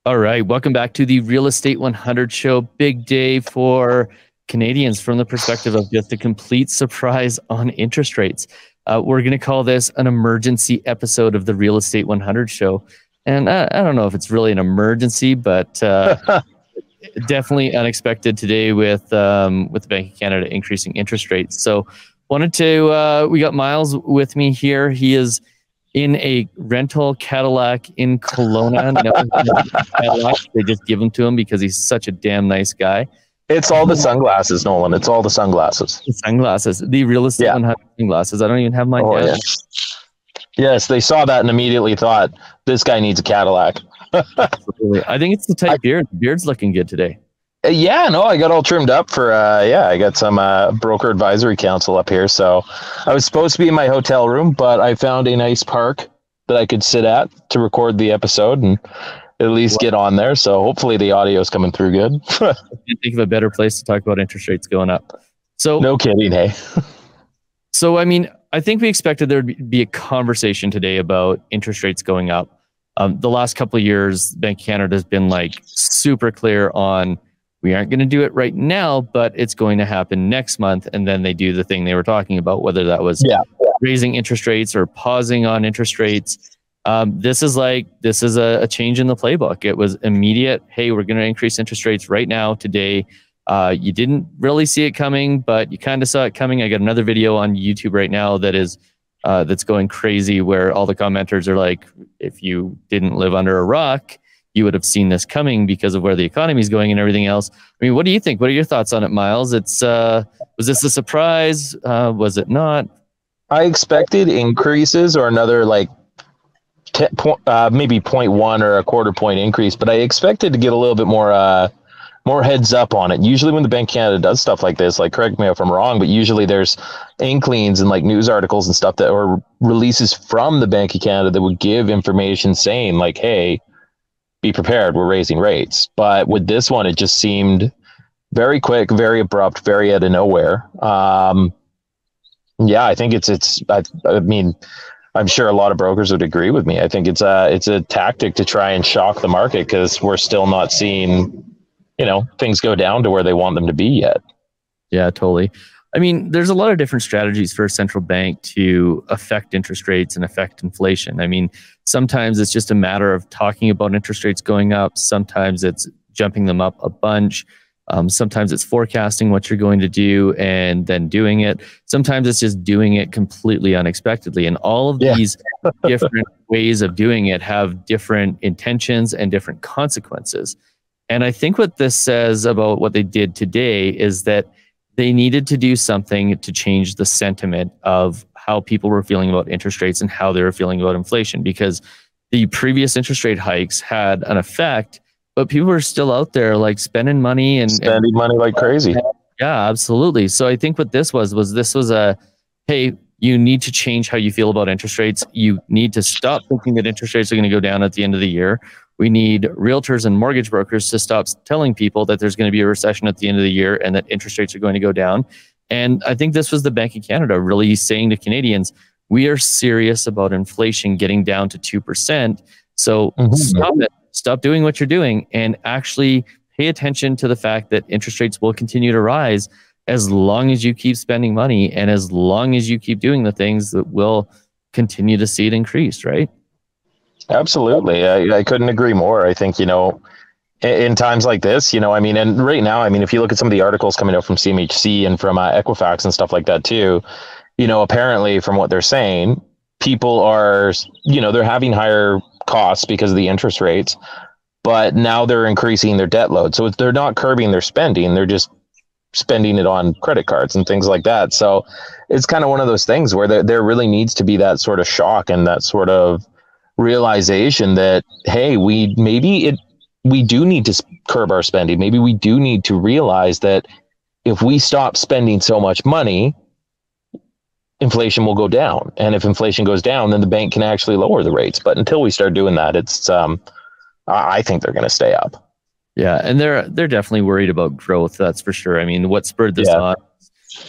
All right, welcome back to the Real Estate 100 show. Big day for Canadians from the perspective of just a complete surprise on interest rates. We're going to call this an emergency episode of the Real Estate 100 show. And I don't know if it's really an emergency, but definitely unexpected today with the Bank of Canada increasing interest rates. So we got Myles with me here. He is in a rental Cadillac in Kelowna. Cadillac. They just give them to him because he's such a damn nice guy. It's all the sunglasses, Nolan. It's all the sunglasses. The sunglasses. The Real Estate 100 sunglasses. I don't even have mine yet. Yeah. Yes, they saw that and immediately thought, this guy needs a Cadillac. Absolutely. I think it's the type beard. The beard's looking good today. Yeah, no, I got all trimmed up for, I got some broker advisory council up here. So I was supposed to be in my hotel room, but I found a nice park that I could sit at to record the episode and at least get on there. So hopefully the audio is coming through good. I can't think of a better place to talk about interest rates going up. So no kidding, hey? So, I mean, I think we expected there would be a conversation today about interest rates going up. The last couple of years, Bank of Canada has been like super clear on, we aren't going to do it right now, but it's going to happen next month. And then they do the thing they were talking about, whether that was raising interest rates or pausing on interest rates. This is a change in the playbook. It was immediate. Hey, we're going to increase interest rates right now, today. You didn't really see it coming, but you kind of saw it coming. I got another video on YouTube right now that is that's going crazy, where all the commenters are like, if you didn't live under a rock, you would have seen this coming because of where the economy is going and everything else. I mean, what do you think? What are your thoughts on it, Myles? Was this a surprise? Was it not? I expected increases or another like maybe 0.1 or a quarter point increase, but I expected to get a little bit more heads up on it. Usually when the Bank of Canada does stuff like this, like, correct me if I'm wrong, but usually there's inklings and like news articles and stuff that or releases from the Bank of Canada that would give information saying like, hey, be prepared, we're raising rates. But with this one, it just seemed very quick, very abrupt, very out of nowhere. I think I mean, I'm sure a lot of brokers would agree with me. I think it's a tactic to try and shock the market because we're still not seeing, things go down to where they want them to be yet. Yeah, totally. I mean, there's a lot of different strategies for a central bank to affect interest rates and affect inflation. I mean, sometimes it's just a matter of talking about interest rates going up. Sometimes it's jumping them up a bunch. Sometimes it's forecasting what you're going to do and then doing it. Sometimes it's just doing it completely unexpectedly. And all of these different ways of doing it have different intentions and different consequences. And I think what this says about what they did today is that they needed to do something to change the sentiment of how people were feeling about interest rates and how they were feeling about inflation, because the previous interest rate hikes had an effect, but people were still out there like spending money and money like crazy. Yeah, absolutely. So I think what this was a, hey, you need to change how you feel about interest rates. You need to stop thinking that interest rates are going to go down at the end of the year. We need realtors and mortgage brokers to stop telling people that there's going to be a recession at the end of the year and that interest rates are going to go down. And I think this was the Bank of Canada really saying to Canadians, we are serious about inflation getting down to 2%. So stop it. Stop doing what you're doing and actually pay attention to the fact that interest rates will continue to rise as long as you keep spending money and as long as you keep doing the things that will continue to see it increase, right? Absolutely. I couldn't agree more. I think, in times like this, and right now, if you look at some of the articles coming out from CMHC and from Equifax and stuff like that too, apparently from what they're saying, people are, they're having higher costs because of the interest rates, but now they're increasing their debt load. So they're not curbing their spending. They're just spending it on credit cards and things like that. So it's kind of one of those things where there really needs to be that sort of shock and that sort of realization that, hey, we do need to curb our spending. Maybe we do need to realize that if we stop spending so much money, inflation will go down. And if inflation goes down, then the bank can actually lower the rates. But until we start doing that, it's I think they're going to stay up. Yeah, and they're definitely worried about growth. That's for sure. I mean, what spurred this on?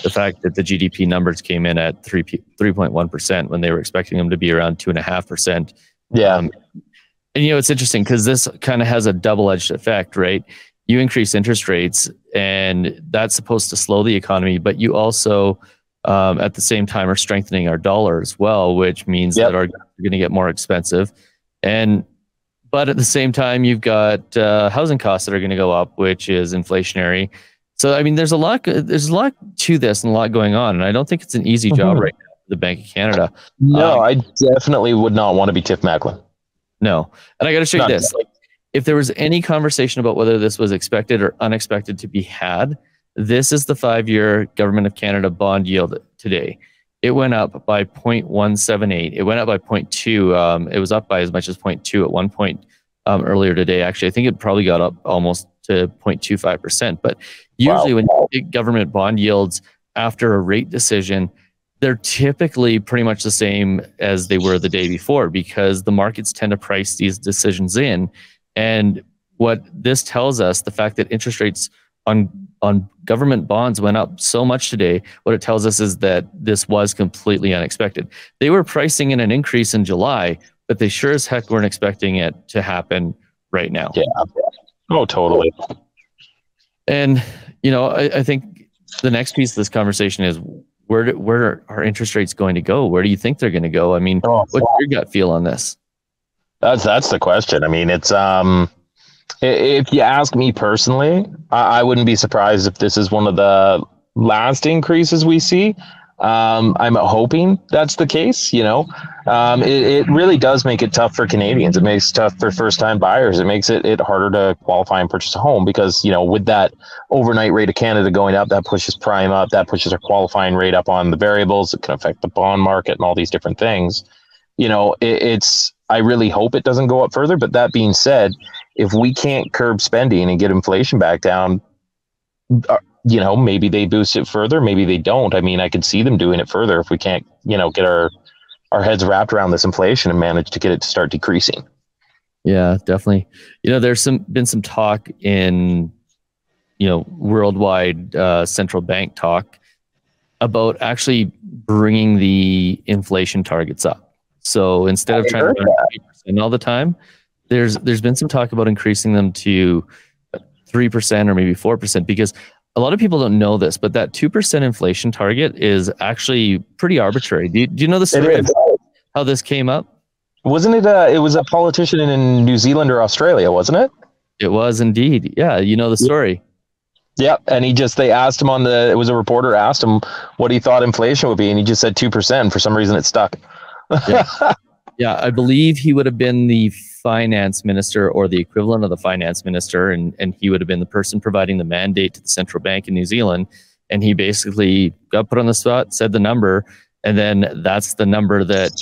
The fact that the GDP numbers came in at 3.1% when they were expecting them to be around 2.5%. Yeah. And it's interesting because this kind of has a double-edged effect, right? You increase interest rates, and that's supposed to slow the economy, but you also, at the same time, are strengthening our dollar as well, which means that our goods are going to get more expensive. But at the same time, you've got housing costs that are going to go up, which is inflationary. So, I mean, there's a lot to this and a lot going on, and I don't think it's an easy job right now for the Bank of Canada. No, I definitely would not want to be Tiff Macklin. No. And I got to show you this. Like, if there was any conversation about whether this was expected or unexpected to be had, this is the 5-year Government of Canada bond yield today. It went up by 0.178. It went up by 0.2. It was up by as much as 0.2 at one point earlier today. Actually, I think it probably got up almost to 0.25%. But usually when you get government bond yields after a rate decision, they're typically pretty much the same as they were the day before, because the markets tend to price these decisions in. And what this tells us, the fact that interest rates on government bonds went up so much today, what it tells us is that this was completely unexpected. They were pricing in an increase in July, but they sure as heck weren't expecting it to happen right now. Yeah. Oh, totally. And, I think the next piece of this conversation is, where are interest rates going to go? Where do you think they're going to go? I mean, what's your gut feel on this? That's the question. I mean, it's if you ask me personally, I wouldn't be surprised if this is one of the last increases we see. I'm hoping that's the case. It really does make it tough for Canadians. It makes it tough for first-time buyers. It makes it harder to qualify and purchase a home because, with that overnight rate of Canada going up, that pushes prime up, that pushes our qualifying rate up on the variables. It can affect the bond market and all these different things. I really hope it doesn't go up further. But that being said, if we can't curb spending and get inflation back down, maybe they boost it further. Maybe they don't. I mean, I could see them doing it further if we can't, get our heads wrapped around this inflation and manage to get it to start decreasing. Yeah, definitely. There's been some talk in, worldwide central bank talk about actually bringing the inflation targets up. So instead of trying to run 8% all the time, there's been some talk about increasing them to 3% or maybe 4%, because a lot of people don't know this, but that 2% inflation target is actually pretty arbitrary. Do you know the story of how this came up? Wasn't it? It was a politician in New Zealand or Australia, wasn't it? It was indeed. Yeah, you know the story. Yeah, and they asked him it was a reporter asked him what he thought inflation would be, and he just said 2%. For some reason, it stuck. Yeah, I believe he would have been the finance minister or the equivalent of the finance minister, and he would have been the person providing the mandate to the central bank in New Zealand. And he basically got put on the spot, said the number, and then that's the number that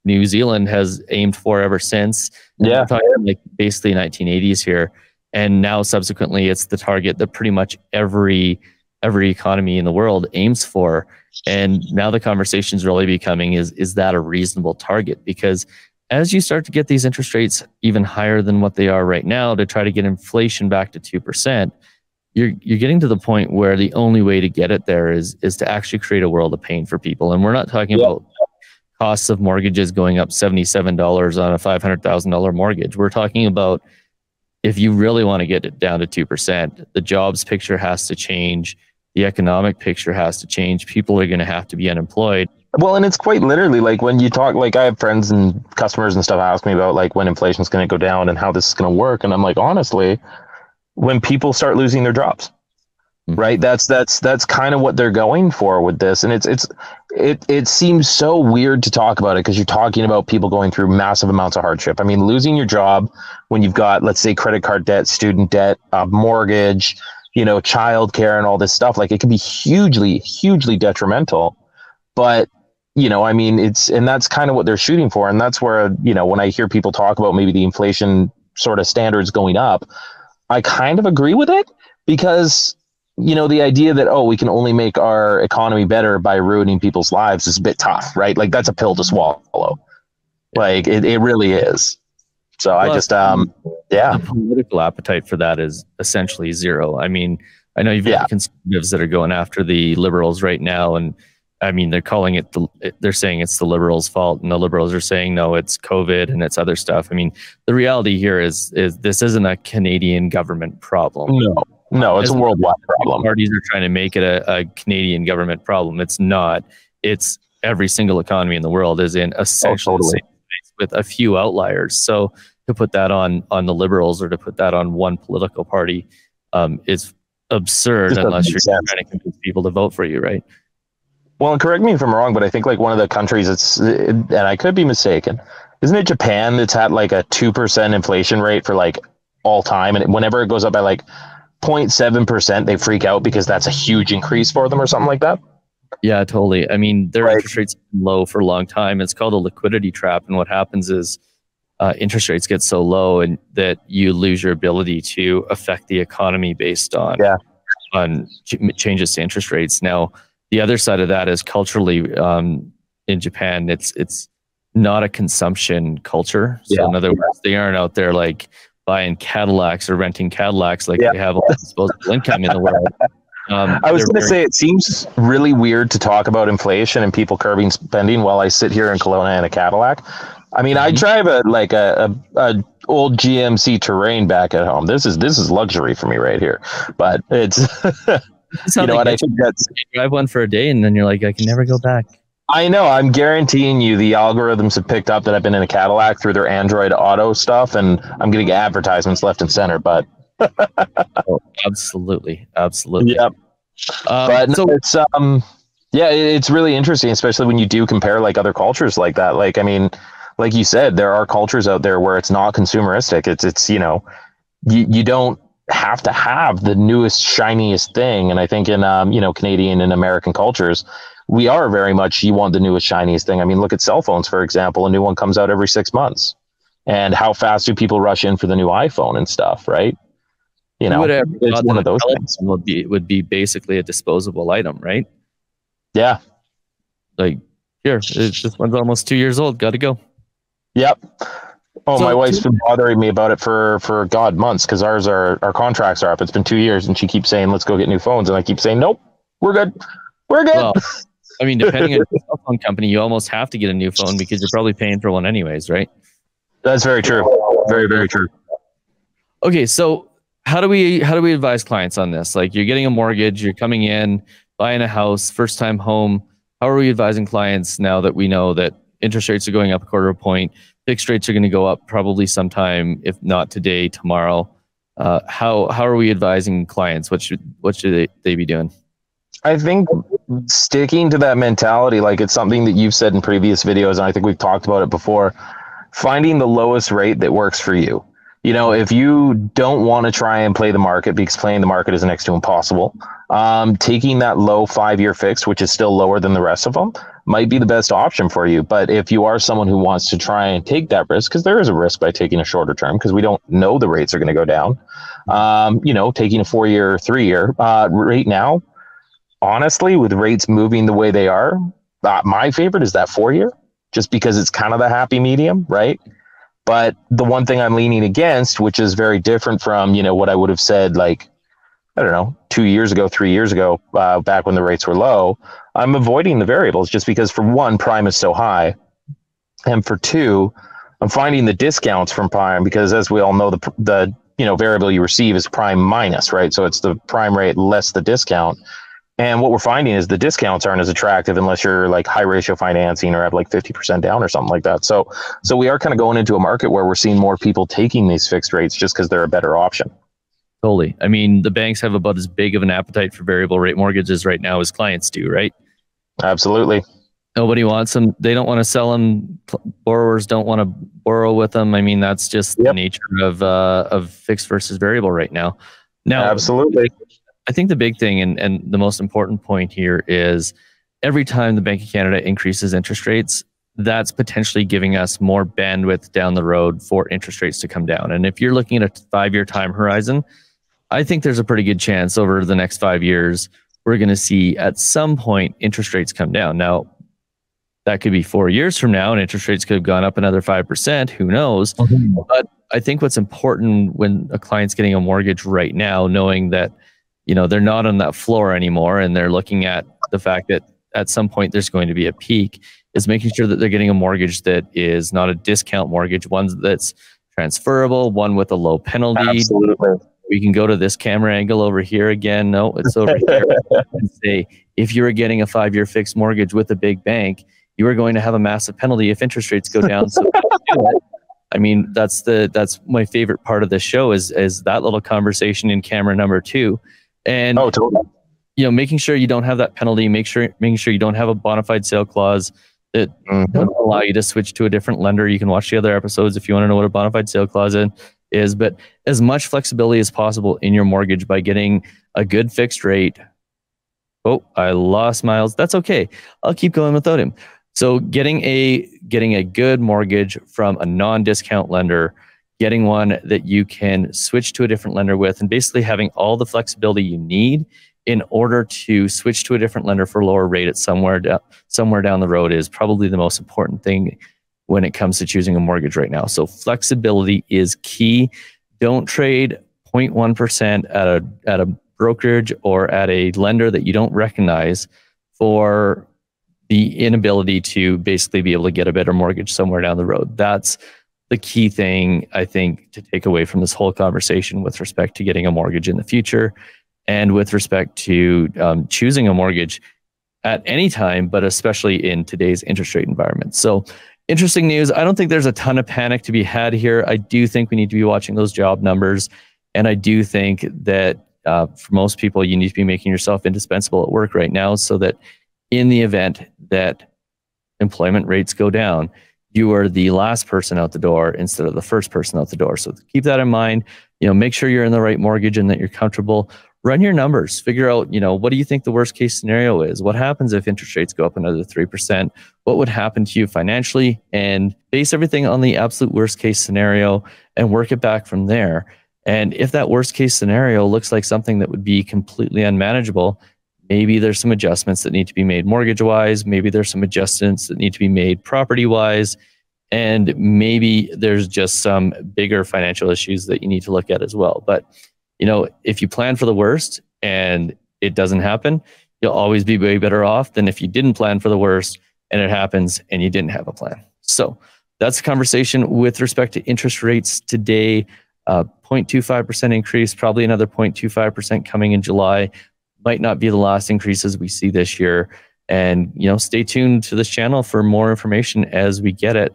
New Zealand has aimed for ever since. And we're talking like basically 1980s here. And now subsequently, it's the target that pretty much every economy in the world aims for. And now the conversation is really becoming, is that a reasonable target? Because as you start to get these interest rates even higher than what they are right now to try to get inflation back to 2%, you're getting to the point where the only way to get it there is to actually create a world of pain for people. And we're not talking about costs of mortgages going up $77 on a $500,000 mortgage. We're talking about, if you really want to get it down to 2%, the jobs picture has to change. The economic picture has to change. People are going to have to be unemployed. Well, and it's quite literally like when you talk, like I have friends and customers and stuff ask me about like when inflation is going to go down and how this is going to work. And I'm like, honestly, when people start losing their jobs, right? That's kind of what they're going for with this. And it seems so weird to talk about it because you're talking about people going through massive amounts of hardship. I mean, losing your job when you've got, let's say, credit card debt, student debt, mortgage, childcare and all this stuff, like it can be hugely, hugely detrimental. But, I mean, and that's kind of what they're shooting for. And that's where, when I hear people talk about maybe the inflation sort of standards going up, I kind of agree with it because, the idea that, we can only make our economy better by ruining people's lives is a bit tough, right? Like that's a pill to swallow. Like it really is. So I just, the political appetite for that is essentially zero. I mean, I know you've got conservatives that are going after the liberals right now, and I mean, they're calling it they're saying it's the liberals' fault, and the liberals are saying no, it's COVID and it's other stuff. I mean, the reality here is this isn't a Canadian government problem. No, it's a worldwide problem. Parties are trying to make it a Canadian government problem. It's not. It's every single economy in the world is in essentially the same place with a few outliers. So to put that on the liberals or to put that on one political party is absurd unless you're trying to convince people to vote for you, right? Well, and correct me if I'm wrong, but I think like one of the countries and I could be mistaken, isn't it Japan that's had like a 2% inflation rate for like all time, and whenever it goes up by like 0.7%, they freak out because that's a huge increase for them or something like that? Yeah, totally. I mean, their interest rates have been low for a long time. It's called a liquidity trap, and what happens is interest rates get so low and that you lose your ability to affect the economy based on changes to interest rates. Now, the other side of that is culturally in Japan, it's not a consumption culture. So in other words, they aren't out there like buying Cadillacs or renting Cadillacs like they have all the disposable income in the world. I was going to say, it seems really weird to talk about inflation and people curbing spending while I sit here in Kelowna in a Cadillac. I mean, I drive a old GMC Terrain back at home. This is luxury for me right here, but it's you know what, I think that's, you drive one for a day and then you're like, I can never go back. I know. I'm guaranteeing you the algorithms have picked up that I've been in a Cadillac through their Android Auto stuff, and I'm getting advertisements left and center. But oh, absolutely. Yep. But so it's it's really interesting, especially when you do compare like other cultures like that. Like, I mean, like you said, there are cultures out there where it's not consumeristic. It's you know, you don't have to have the newest, shiniest thing. And I think in you know, Canadian and American cultures, we are very much, you want the newest, shiniest thing. I mean, look at cell phones, for example. A new one comes out every 6 months. And how fast do people rush in for the new iPhone and stuff, right? You know, it's one of those things. Would be basically a disposable item, right? Yeah. Like, here, this one's almost 2 years old. Got to go. Yep. Oh, so my wife's been bothering me about it for God months, because our contracts are up. It's been 2 years, and she keeps saying, let's go get new phones. And I keep saying, nope, we're good. We're good. Well, I mean, depending on your cell phone company, you almost have to get a new phone because you're probably paying for one anyways, right? That's very true. Very, very true. Okay, so how do we advise clients on this? Like, you're getting a mortgage, you're coming in, buying a house, first time home. How are we advising clients now that we know that interest rates are going up a quarter of a point, fixed rates are going to go up probably sometime, if not today, tomorrow? How are we advising clients? What should they be doing? I think sticking to that mentality, like it's something that you've said in previous videos, and I think we've talked about it before, finding the lowest rate that works for you. You know, if you don't want to try and play the market, because playing the market is next to impossible, taking that low 5-year fixed, which is still lower than the rest of them, might be the best option for you. But if you are someone who wants to try and take that risk, because there is a risk by taking a shorter term, because we don't know the rates are going to go down, you know, taking a 4-year, 3-year right now, honestly, with rates moving the way they are, my favorite is that 4-year, just because it's kind of the happy medium, right? But the one thing I'm leaning against, which is very different from, you know, what I would have said, like, I don't know, 2 years ago, 3 years ago, back when the rates were low, I'm avoiding the variables just because, for one, prime is so high. And for two, I'm finding the discounts from prime, because as we all know, the you know, variable you receive is prime minus, right? So it's the prime rate less the discount. And what we're finding is the discounts aren't as attractive unless you're like high ratio financing or have like 50% down or something like that. So we are kind of going into a market where we're seeing more people taking these fixed rates just because they're a better option. Totally. I mean, the banks have about as big of an appetite for variable rate mortgages right now as clients do, right? Absolutely. Nobody wants them. They don't want to sell them. Borrowers don't want to borrow with them. I mean, that's just the nature of fixed versus variable right now. Now, absolutely. I think the big thing and the most important point here is every time the Bank of Canada increases interest rates, that's potentially giving us more bandwidth down the road for interest rates to come down. And if you're looking at a 5-year time horizon, I think there's a pretty good chance over the next 5 years, we're going to see at some point interest rates come down. Now, that could be 4 years from now, and interest rates could have gone up another 5%. Who knows? Mm-hmm. But I think what's important when a client's getting a mortgage right now, knowing that, you know, they're not on that floor anymore, and they're looking at the fact that at some point there's going to be a peak, is making sure that they're getting a mortgage that is not a discount mortgage, one that's transferable, one with a low penalty. Absolutely. We can go to this camera angle over here again. No, it's over here. And say, if you were getting a 5-year fixed mortgage with a big bank, you are going to have a massive penalty if interest rates go down. So I mean, that's my favorite part of this show is that little conversation in camera number 2. And totally. Making sure you don't have that penalty, making sure you don't have a bona fide sale clause that doesn't allow you to switch to a different lender. You can watch the other episodes if you want to know what a bona fide sale clause is, but as much flexibility as possible in your mortgage by getting a good fixed rate. Oh, I lost Myles. That's okay. I'll keep going without him. So getting a good mortgage from a non-discount lender, getting one that you can switch to a different lender with, and basically having all the flexibility you need in order to switch to a different lender for a lower rate at somewhere down the road is probably the most important thing when it comes to choosing a mortgage right now. So flexibility is key. Don't trade 0.1% at a brokerage or at a lender that you don't recognize for the inability to basically be able to get a better mortgage somewhere down the road. That's the key thing, I think, to take away from this whole conversation with respect to getting a mortgage in the future and with respect to choosing a mortgage at any time, but especially in today's interest rate environment. So interesting news. I don't think there's a ton of panic to be had here. I do think we need to be watching those job numbers. And I do think that for most people, you need to be making yourself indispensable at work right now so that in the event that employment rates go down, you are the last person out the door instead of the first person out the door. So keep that in mind. Make sure you're in the right mortgage and that you're comfortable. Run your numbers. Figure out, what do you think the worst case scenario is? What happens if interest rates go up another 3%? What would happen to you financially? And base everything on the absolute worst case scenario and work it back from there. And if that worst case scenario looks like something that would be completely unmanageable, maybe there's some adjustments that need to be made mortgage-wise. Maybe there's some adjustments that need to be made property-wise. And maybe there's just some bigger financial issues that you need to look at as well. But, if you plan for the worst and it doesn't happen, you'll always be way better off than if you didn't plan for the worst and it happens and you didn't have a plan. So that's the conversation with respect to interest rates today. 0.25% increase, probably another 0.25% coming in July. Might not be the last increases we see this year. And, stay tuned to this channel for more information as we get it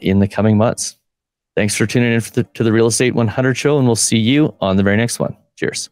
in the coming months. Thanks for tuning in to the Real Estate 100 show, and we'll see you on the very next one. Cheers.